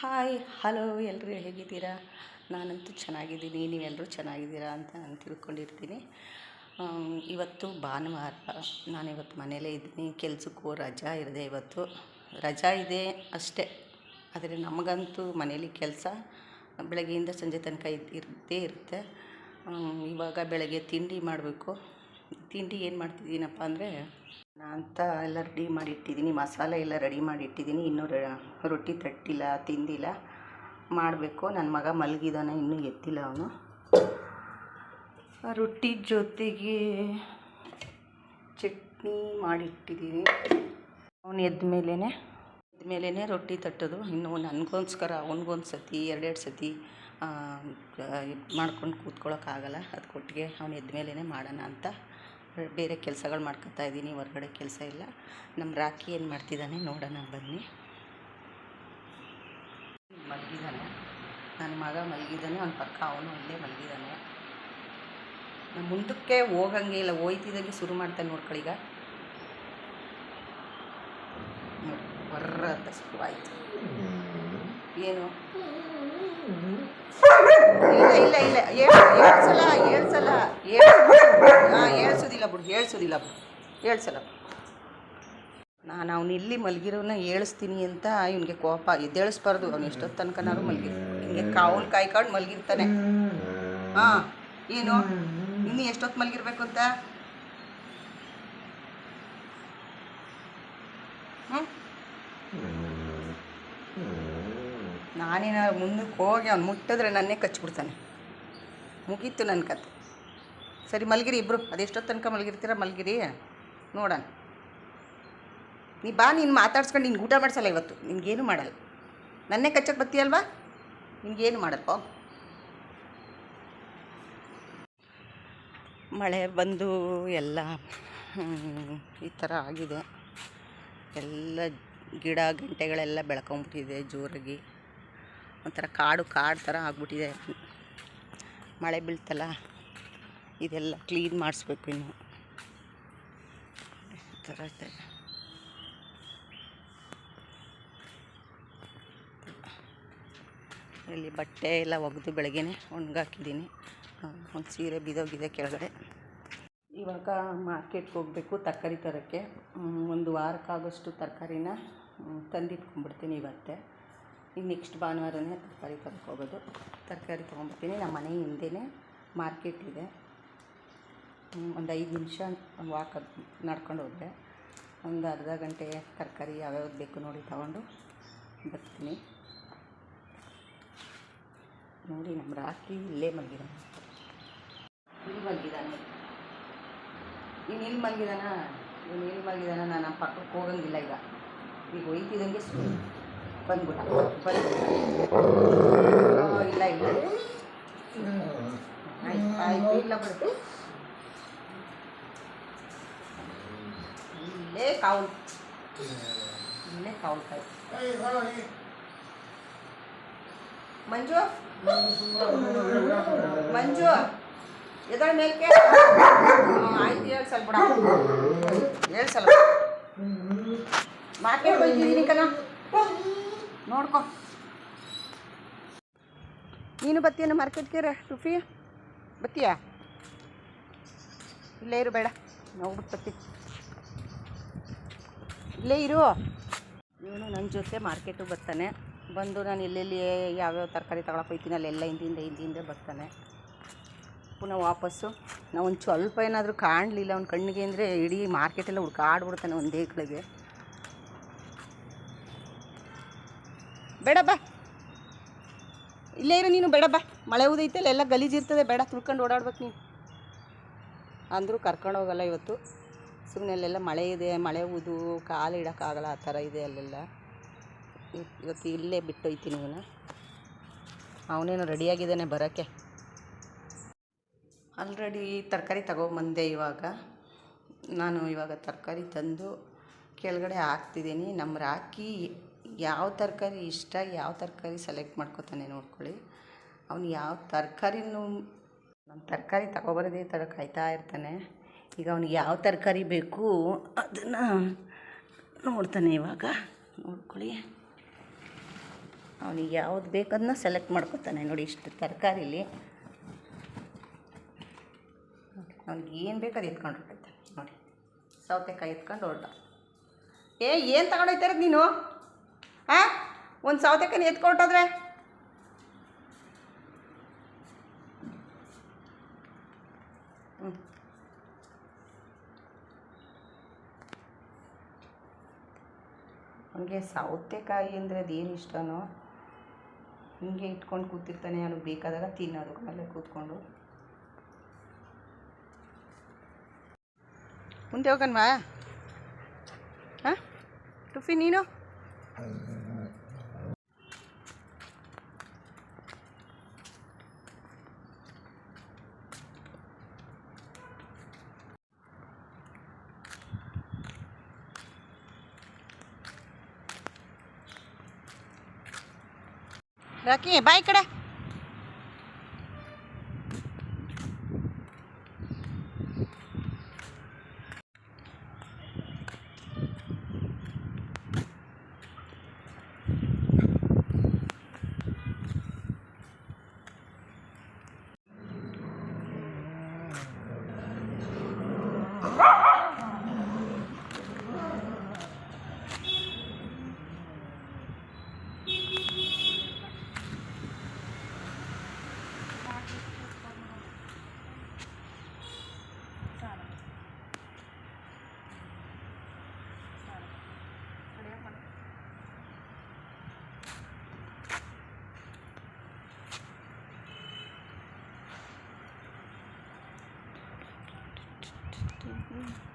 Hi hello ಎಲ್ಲರೂ ಹೇಗಿದ್ದೀರಾ? ನಾನಂತೂ ಚೆನ್ನಾಗಿದ್ದೀನಿ. ನೀವೆಲ್ಲರೂ ಚೆನ್ನಾಗಿದ್ದೀರಾ ಅಂತ ನಾನು ತಿಳ್ಕೊಂಡಿರ್ತೀನಿ. ಇವತ್ತು ಭಾನುವಾರ, ನಾನಿವತ್ತು ಮನೇಲೇ ಇದ್ದೀನಿ. ಕೆಲಸಕ್ಕೂ ರಜಾ ಇರದೆ ಇವತ್ತು ರಜಾ ಇದೆ ಅಷ್ಟೇ. ಆದರೆ ನಮಗಂತೂ ಮನೇಲಿ ಕೆಲಸ ಬೆಳಗ್ಗೆಯಿಂದ ಸಂಜೆ ತನಕ ಇದ್ದೇ ಇರುತ್ತೆ. ಇವಾಗ ಬೆಳಗ್ಗೆ ತಿಂಡಿ ಮಾಡಬೇಕು. ತಿಂಡಿ ಏನು ಮಾಡ್ತಿದ್ದೀನಪ್ಪ ಅಂದರೆ, ಅಂತ ಎಲ್ಲ ರೆಡಿ ಮಾಡಿಟ್ಟಿದ್ದೀನಿ, ಮಸಾಲೆ ಎಲ್ಲ ರೆಡಿ ಮಾಡಿಟ್ಟಿದ್ದೀನಿ. ಇನ್ನೂ ರೊಟ್ಟಿ ತಟ್ಟಿಲ್ಲ, ತಿಂದಿಲ್ಲ, ಮಾಡಬೇಕು. ನನ್ನ ಮಗ ಮಲಗಿದಾನೆ, ಇನ್ನೂ ಎತ್ತಿಲ್ಲ ಅವನು. ರೊಟ್ಟಿ ಜೊತೆಗೆ ಚಟ್ನಿ ಮಾಡಿಟ್ಟಿದ್ದೀನಿ. ಅವನು ಎದ್ದ ಮೇಲೇ ರೊಟ್ಟಿ ತಟ್ಟೋದು. ಇನ್ನು ನನಗೋಸ್ಕರ ಅವನಿಗೊಂದು ಸತಿ ಎರಡೆರಡು ಸತಿ ಮಾಡ್ಕೊಂಡು ಕೂತ್ಕೊಳ್ಳೋಕ್ಕಾಗಲ್ಲ. ಅದಕ್ಕೊಟ್ಟಿಗೆ ಅವನು ಎದ್ದ ಮೇಲೇ ಮಾಡೋಣ ಅಂತ ಬೇರೆ ಕೆಲಸಗಳು ಮಾಡ್ಕೊತಾ ಇದ್ದೀನಿ. ಹೊರಗಡೆ ಕೆಲಸ ಇಲ್ಲ. ನಮ್ಮ ರಾಕಿ ಏನು ಮಾಡ್ತಿದ್ದಾನೆ ನೋಡೋಣ ಬನ್ನಿ. ಮಲಗಿದ್ದಾನೆ, ನನ್ನ ಮಗ ಮಲಗಿದ್ದಾನೆ, ಅವನ ಪಕ್ಕ ಅವನು ಅಲ್ಲೇ ಮಲಗಿದ್ದಾನೆ. ನಾನು ಮುಂದಕ್ಕೆ ಹೋಗಂಗೆ ಇಲ್ಲ, ಹೋಯ್ತಿದ್ದಂಗೆ ಶುರು ಮಾಡ್ತಾನೆ ನೋಡ್ಕೊಳ್ಳೀಗ. ಬರ್ರ ಅಂತ ಶುರುವಾಯಿತು. ಏನು ಇಲ್ಲ ಇಲ್ಲ ಹೇಳ್ಸೋದಿಲ್ಲ ಬಿಡು. ಹೇಳ್ಸಲ್ಲ. ನಾನು ಅವನು ಇಲ್ಲಿ ಮಲಗಿರೋನ ಹೇಳಿಸ್ತೀನಿ ಅಂತ ಇವನಿಗೆ ಕೋಪ. ಎದ್ದೇಳಿಸ್ಬಾರ್ದು, ಅವನು ಎಷ್ಟೊತ್ತು ತನಕನಾದ್ರು ಹಿಂಗೆ ಕಾವಲು ಕಾಯ್ಕೊಂಡು ಮಲಗಿರ್ತಾನೆ. ಏನು ಇನ್ನು ಎಷ್ಟೊತ್ತು ಮಲಗಿರ್ಬೇಕು ಅಂತ? ನಾನೇನಾದ್ರು ಮುಂದಕ್ಕೆ ಹೋಗಿ ಅವ್ನು ಮುಟ್ಟಿದ್ರೆ ನನ್ನೇ ಕಚ್ಬಿಡ್ತಾನೆ. ಮುಗೀತು ನನ್ನ ಕತೆ. ಸರಿ ಮಲಗಿರಿ ಇಬ್ಬರು. ಅದೆಷ್ಟೊತ್ತು ತನಕ ಮಲಗಿರ್ತೀರ, ಮಲಗಿರಿ, ನೋಡೋಣ. ನೀ ಬಾ, ನೀನು ಮಾತಾಡ್ಸ್ಕೊಂಡು ನಿನ್ಗೆ ಊಟ ಮಾಡಿಸಲ್ಲ ಇವತ್ತು. ನಿನ್ಗೇನು ಮಾಡಲ್ಲ. ನನ್ನೇ ಕಚ್ಚಕ್ಕೆ ಬರ್ತೀಯಲ್ವಾ, ನಿನ್ಗೇನು ಮಾಡಲ್ಲ. ಮಳೆ ಬಂದು ಎಲ್ಲ ಈ ಥರ ಆಗಿದೆ. ಎಲ್ಲ ಗಿಡ ಗಂಟೆಗಳೆಲ್ಲ ಬೆಳ್ಕೊಂಬಿಟ್ಟಿದೆ ಜೋರಾಗಿ. ಒಂಥರ ಕಾಡು ಥರ ಆಗ್ಬಿಟ್ಟಿದೆ. ಮಳೆ ಬೀಳ್ತಲ್ಲ, ಇದೆಲ್ಲ ಕ್ಲೀನ್ ಮಾಡಿಸ್ಬೇಕು ಇನ್ನು. ಈ ಥರ ಇದೆ. ಇಲ್ಲಿ ಬಟ್ಟೆ ಎಲ್ಲ ಒಗೆದು ಬೆಳಗ್ಗೆನೇ ಒಣಗಾಕಿದ್ದೀನಿ. ಒಂದು ಸೀರೆ ಬಿದೋಗಿದೆ ಕೆಳಗಡೆ. ಇವಾಗ ಮಾರ್ಕೆಟ್ಗೆ ಹೋಗಬೇಕು ತರಕಾರಿ ತರೋಕ್ಕೆ. ಒಂದು ವಾರಕ್ಕಾಗೋಷ್ಟು ತರಕಾರಿನ ತಂದಿಟ್ಕೊಂಡ್ಬಿಡ್ತೀನಿ ಇವತ್ತೇ. ಈಗ ನೆಕ್ಸ್ಟ್ ಭಾನುವಾರನೇ ತರಕಾರಿ ತರಕ್ಕೆ ಹೋಗೋದು. ತರಕಾರಿ ತೊಗೊಂಡ್ಬಿಡ್ತೀನಿ. ನಮ್ಮ ಮನೆ ಹಿಂದೆಯೇ ಮಾರ್ಕೆಟ್ ಇದೆ. ಒಂದು 5 ನಿಮಿಷ ವಾಕ್ ನಡ್ಕೊಂಡು ಹೋದರೆ ಒಂದು ಅರ್ಧ ಗಂಟೆ ತರಕಾರಿ ಯಾವ್ಯಾವ್ದು ಬೇಕು ನೋಡಿ ತಗೊಂಡು ಬರ್ತೀನಿ. ನೋಡಿ, ನಮ್ಮ ರಾಕಿ ಇಲ್ಲೇ ಮಲಗಿದ್ದಾನೆ. ಇಲ್ಲಿ ಮಲಗಿದ್ದಾನೆ. ಇನ್ನು ಇಲ್ಲಿ ಮಲಗಿದಾನ. ನಾನು ನಮ್ಮ ಪಕ್ಕಕ್ಕೆ ಹೋಗಂಗಿಲ್ಲ. ಈಗ ಒಯ್ತಿದ್ದಂಗೆ ಬಂದ್ಬಿಟ್ಟ. ಇಲ್ಲ ಆಯ್ತು ಇಲ್ಲ ಬಿಡು. ಇಲ್ಲೇ ಕಾವಲು ಕಾಯಿ. ಮಂಜು ಎದಳ ಮೇಲ್ಕೆ. ಆಯ್ತು, ಹೇಳ್ಸಲ್ ಬಿಡ, ಹೇಳ್ಸಲ್ಲ. ಮಾರ್ಕೆಟ್ ಹೋಗ್ತಿದ್ದೀನಿ ಕಣ, ನೋಡ್ಕೊ. ನೀನು ಬತ್ತೀಯನ ಮಾರ್ಕೆಟ್ಗೆ? ಟುಫಿ ಬತ್ತೀಯಾ? ಇಲ್ಲೇ ಇರು, ಬೇಡ, ಹೋಗ್ಬಿಟ್ಟು ಬತ್ತಿ. ಇಲ್ಲೇ ಇರು. ಇವನು ನನ್ನ ಜೊತೆ ಮಾರ್ಕೆಟಿಗೆ ಬರ್ತಾನೆ. ಬಂದು ನಾನು ಎಲ್ಲೆಲ್ಲಿ ಯಾವ್ಯಾವ ತರಕಾರಿ ತಗೊಳಕ್ಕೆ ಹೋಗ್ತೀನಿ ಅಲ್ಲೆಲ್ಲ ಹಿಂದಿಂದ ಬರ್ತಾನೆ. ಪುನಃ ವಾಪಸ್ಸು ನಾವು ಒಂದು ಸ್ವಲ್ಪ ಏನಾದರೂ ಕಾಣಲಿಲ್ಲ ಅವ್ನ ಕಣ್ಣಿಗೆ ಅಂದರೆ ಇಡೀ ಮಾರ್ಕೆಟೆಲ್ಲ ಹುಡ್ಕಾಡ್ಬಿಡ್ತಾನೆ ಒಂದೇ ಕಡೆಗೆ. ಬೇಡ ಬಾ, ಇಲ್ಲೇ ಇರು ನೀನು. ಬೇಡ ಬಾ, ಮಳೆ ಊದೈತಲ್ಲ, ಎಲ್ಲ ಗಲೀಜಿರ್ತದೆ, ಬೇಡ, ತುಳ್ಕೊಂಡು ಓಡಾಡ್ಬೇಕು ನೀನು. ಅಂದರೂ ಕರ್ಕೊಂಡು ಹೋಗಲ್ಲ ಇವತ್ತು. ಸುಮ್ಮನೆ ಅಲ್ಲೆಲ್ಲ ಮಳೆ ಇದೆ, ಮಳೆ ಊದು ಕಾಲು ಇಡೋಕ್ಕಾಗಲ್ಲ, ಆ ಥರ ಇದೆ ಅಲ್ಲೆಲ್ಲ. ಇವತ್ತು ಇಲ್ಲೇ ಬಿಟ್ಟೋಯ್ತೀನಿ ಇವನ. ಅವನೇನು ರೆಡಿಯಾಗಿದ್ದಾನೆ ಬರೋಕ್ಕೆ. ಆಲ್ರೆಡಿ ತರಕಾರಿ ತಗೊಬಂದೆ. ನಾನು ಇವಾಗ ತರಕಾರಿ ತಂದು ಕೆಳಗಡೆ ಹಾಕ್ತಿದ್ದೀನಿ. ನಮ್ಮ ರಾಕಿ ಯಾವ ತರಕಾರಿ ಇಷ್ಟ, ಯಾವ ತರಕಾರಿ ಸೆಲೆಕ್ಟ್ ಮಾಡ್ಕೊತಾನೆ ನೋಡ್ಕೊಳ್ಳಿ. ಅವನು ಯಾವ ತರಕಾರಿನೂ, ನಮ್ಮ ತರಕಾರಿ ತಗೊಬರೋದೇ ಥರ ಕಾಯ್ತಾ ಇರ್ತಾನೆ. ಈಗ ಅವ್ನಿಗೆ ಯಾವ ತರಕಾರಿ ಬೇಕು ಅದನ್ನು ನೋಡ್ತಾನೆ. ಇವಾಗ ನೋಡ್ಕೊಳ್ಳಿ. ಅವನಿಗೆ ಯಾವ್ದು ಬೇಕದನ್ನ ಸೆಲೆಕ್ಟ್ ಮಾಡ್ಕೊತಾನೆ ನೋಡಿ. ಇಷ್ಟು ತರಕಾರಿಲಿ ಅವ್ನಿಗೆ ಏನು ಬೇಕು ಅದು ಎತ್ಕೊಂಡು ಹೊರಟೈತೆ ನೋಡಿ. ಸೌತೆಕಾಯಿ ಎತ್ಕೊಂಡು ಹೊರಟ. ಏನು ತಗೊಂಡೋಗ್ತಾರದು ನೀನು? ಒಂದು ಸೌತೆಕಾಯಿ ಎತ್ಕೊಟ್ಟೋದ್ರೆ ಅವನಿಗೆ ಸೌತೆಕಾಯಿ ಅಂದರೆ ಅದೇನು ಇಷ್ಟನೋ ಹಿಂಗೆ ಇಟ್ಕೊಂಡು ಕೂತಿರ್ತಾನೆ. ಅವನಿಗೆ ಬೇಕಾದಾಗ ತಿನ್ನೋದು ಮೇಲೆ ಕೂತ್ಕೊಂಡು. ಮುಂದೆ ಹೋಗನ್ವಾ? ಹಾಂ ಟುಫಿ ನೀನು? ರಾಕಿ ಬಾಯ್ ಕಡೆ. Mm-hmm.